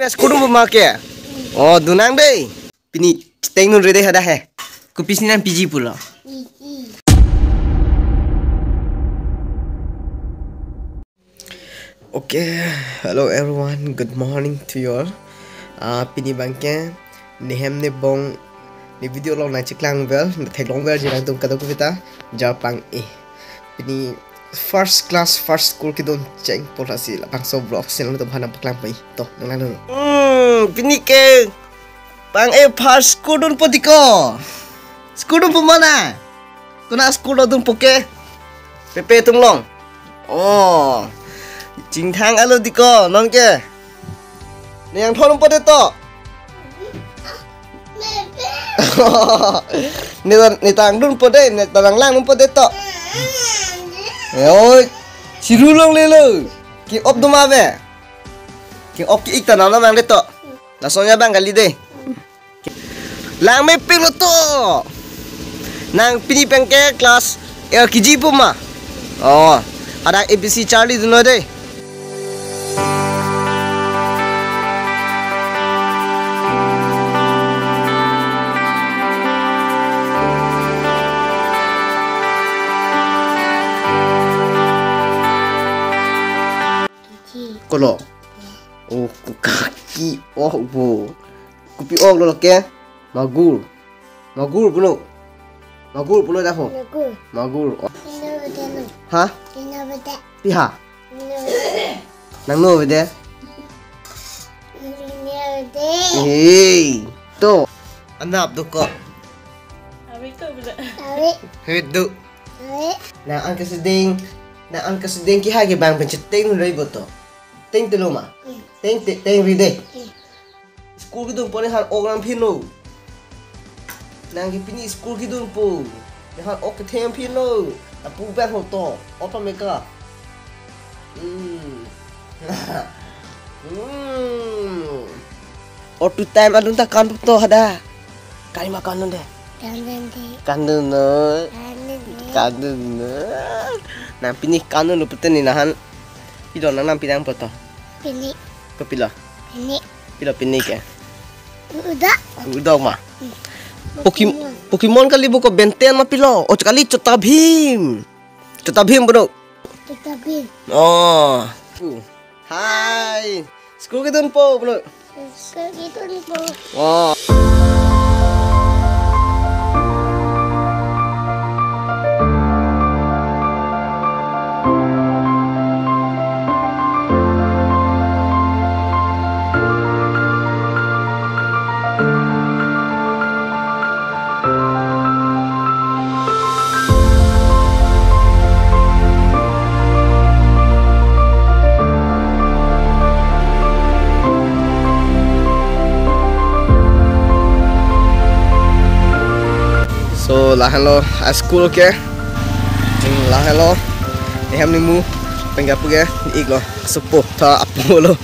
Sekolah pemakai. Oh, dunang deh. Pini teng nun rede ada he. Kupis ni nan PG pula. Okay, hello everyone. Good morning to you all. Pini bangke nihem ne bong ni video lo na ciklang bel, thek long bel jirang tum kado kupita japang Pini first class first school ki don cheng polasi la bangso vlog sin to bhana paklang pai to nang nang. Pini ke bang first school don podiko. School don pemana? Kuna school don poke. Pepe tung long. Oh. Jingthang alo diko non ke. Yang thorong pode to. Ni tang dun pode, ni tang lang dun pode to. Oi, sirulong lelo. Ki op duma be. Ki op ki ikta na mang to. Langsungnya bang kali deh. Lang me ping lo to. Nang pini pengke kelas LKG puma. Oh, ada ABC Charlie dun deh. Kolo, oh kaki, oh bu, kupi oh lo ke, magur pulo dah ho, magur, hah? Piha, nang no bede, to, anap tu ko, hidup, na angka seding ki hagi bang penceteng nulai boto. Teng teloma, teng ride. School kita pun hal orang pino. Nang pini school kita pun hal ok tem pino. Apu ban hoto, apa mereka? Otu time adun tak kan to ada. Kali makan deh. Kandun. Nah pini kandun lu peten ni nahan. Pilo nang pinang poto. Pini. Kepila. Pini. Pilo pini ke. Udah mah. Pokemon kali buko benten mah pilo. Oh kali Chota Bhim bro. Chota Bhim. Oh. Hai. School kita po bro. School kita po. Oh. So lah hello school ke, lah hello, ni ham ni mu penggap ke, iklo sepuh ta apa lo.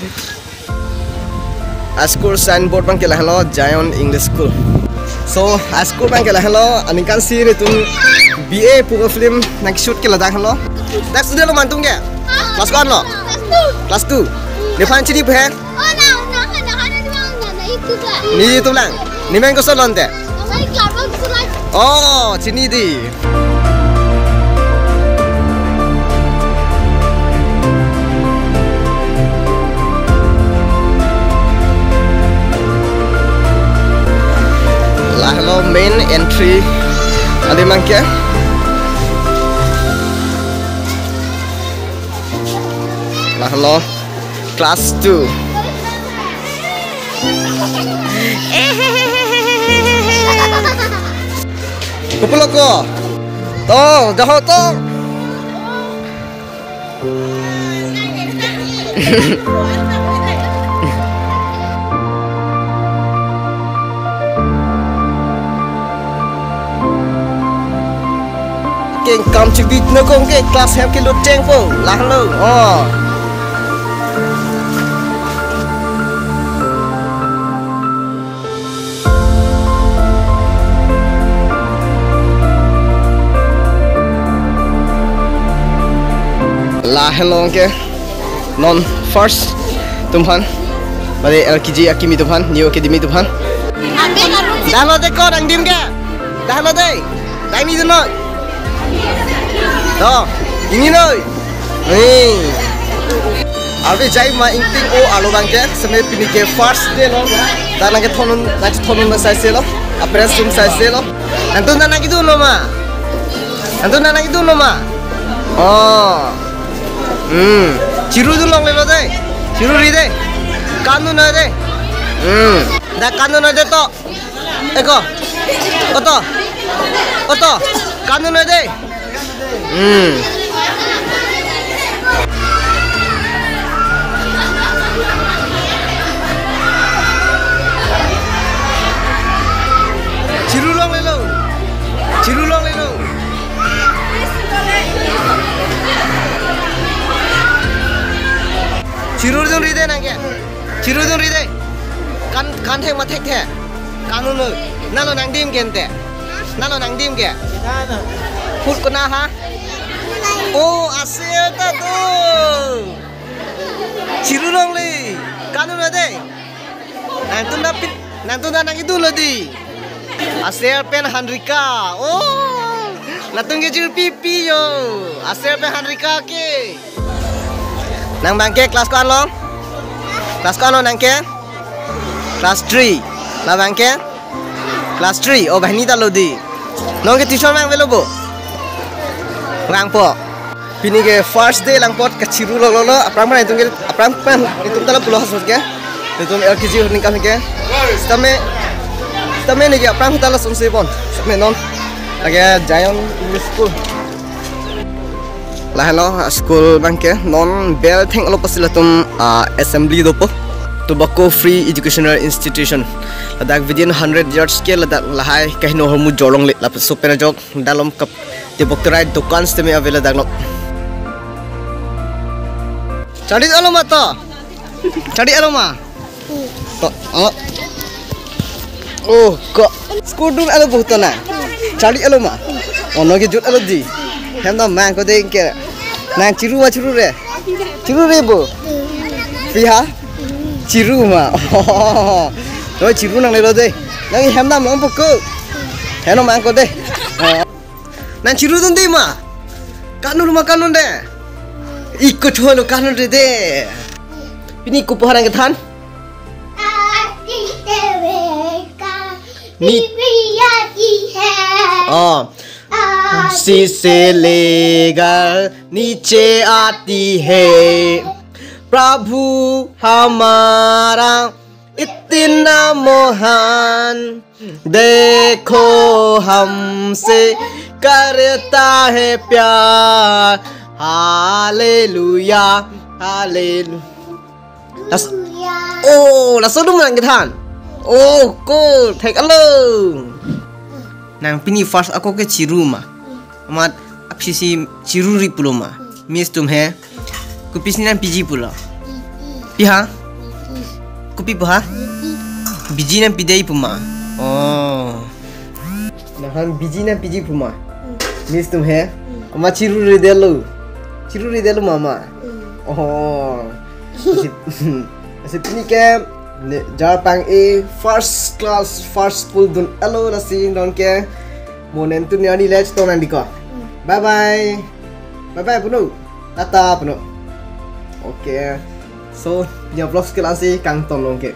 School signboard bang ke lah hello Zion English School. So school bang ke lah hello, ani kan siri tu BA pura film nak shoot ke lah dah hello. Tak sudah lo mantung ke? Kelas kan lo? Kelas 2. Ni fan ciri pe? Oh nah itu lah. Ni itu lang. Ni main kau solon te? Oh, sini di. Lah hello main entry. Ada mangke? Lah hello class 2. Kupulok ko. To, daho to. Keng kam chibit no kong ke class have ke lut cheng po. Lah lo. Oh. Lah hello ke non first tumhan Bari LKG Akimi Tuhan, New Academy Tuhan. Dah lo deh kau nang dim ke? Dah lo deh. Dah ini dulu. Tuh, ini loh. Nih. Abi jai ma inting o alo bangke, sampai pini ke first day lo. Dah nang ke thonun na size lo. Apres room size lo. Antu nana gitu lo ma. Antu nana gitu lo ma. Oh. Ciru dulu lo deh. Ciru ri deh. Kanun aja deh. Dah kanun aja toh. Eko. Oto. Kanun aja deh. Ciru long le lo. Ciru dong ri deh nangke. Ciru dong ri deh. Kan thek ma thek the. Kanun lo. Nalo nang dim gente. Nalo nang dim ke. Put ko na ha. Oh, asyik tak tu. Ciru long le. Kanun ada. Nanti nang itu lo di. Asyik pen Handrika. Oh, natung ke ciru pipi yo. Asyik pen Handrika ke. Nang bangke kelas ko long. Kelas ko long nang ke. Kelas 3. Lah bangke. Kelas 3. Oh, bahini tak lo di. Nong ke tuition mang velo bo. Lang po. Pini ke first day lang pot kaciru lo. Aprang mana itu ke? Aprang pan itu tala pulau hasut ke? Itu LKG ning kami ke? Stame ni ke aprang tala sunse pon. Stame non. Lagi Jayon English School. Lah hello school bangke non bel thing lo pasilatum assembly dopo. Tobacco Free Educational Institution. Ladak within 100 yards ke ladak lahai kahino hormu jolong le lap sopena jok dalom kap te bokterai dukan steme avela dagno. Cari aloma to. Cari aloma. To oh kok school dun alo bohtana. Cari aloma. Ono ke jut alo di. Hemda man ko de ke. Nang ciru re. Ciru re bo. Piha ciru ma. Oh. Rồi ciru nang lelo deh. Nang hemda mang poko. Heno mang ko deh. Nang ciru dun di ma. Kanun deh. Ikut holo kanun deh. Ini kuparan ke than. Oh. शीशे लेकर नीचे आती है प्रभु हमारा इतना महान देखो हमसे करता है प्यार hallelujah hallelujah oh langsung dulu nang kita oh cool take a look nang pini first aku ke ciru ma amat apsisi ciru ri pulo ma mis tum hai kupis ni nang piji pulo piha kupi pa biji nang pidai puma oh nahan biji nang piji puma mis tum hai amat ciru ri delu mama oh asip pini ke Jarpang A first class first school dun alo nasi don ke monen tu ni let's to nanti ko bye bye puno tata puno okay so dia vlog sekilas kang tolong ke